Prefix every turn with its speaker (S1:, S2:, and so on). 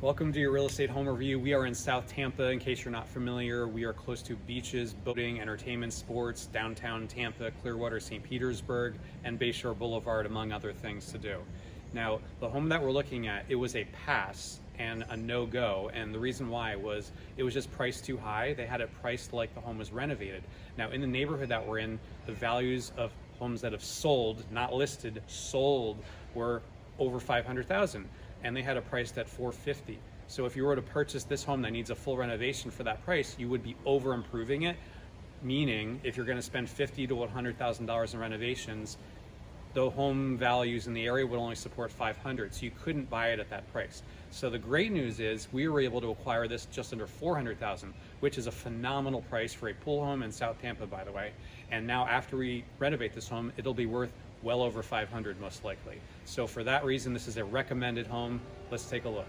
S1: Welcome to your real estate home review. We are in South Tampa. In case you're not familiar, we are close to beaches, boating, entertainment, sports, downtown Tampa, Clearwater, St. Petersburg, and Bayshore Boulevard, among other things to do. Now, the home that we're looking at, it was a pass and a no-go, and the reason why was it was just priced too high. They had it priced like the home was renovated. Now, in the neighborhood that we're in, the values of homes that have sold, not listed, sold, were over $500,000, and they had it priced at $450,000. So if you were to purchase this home that needs a full renovation for that price, you would be over improving it, meaning if you're going to spend $50,000 to $100,000 in renovations, the home values in the area would only support $500,000, so you couldn't buy it at that price. So the great news is we were able to acquire this just under $400,000, which is a phenomenal price for a pool home in South Tampa, by the way. And now after we renovate this home, it'll be worth well over $500,000 most likely. So for that reason, this is a recommended home. Let's take a look.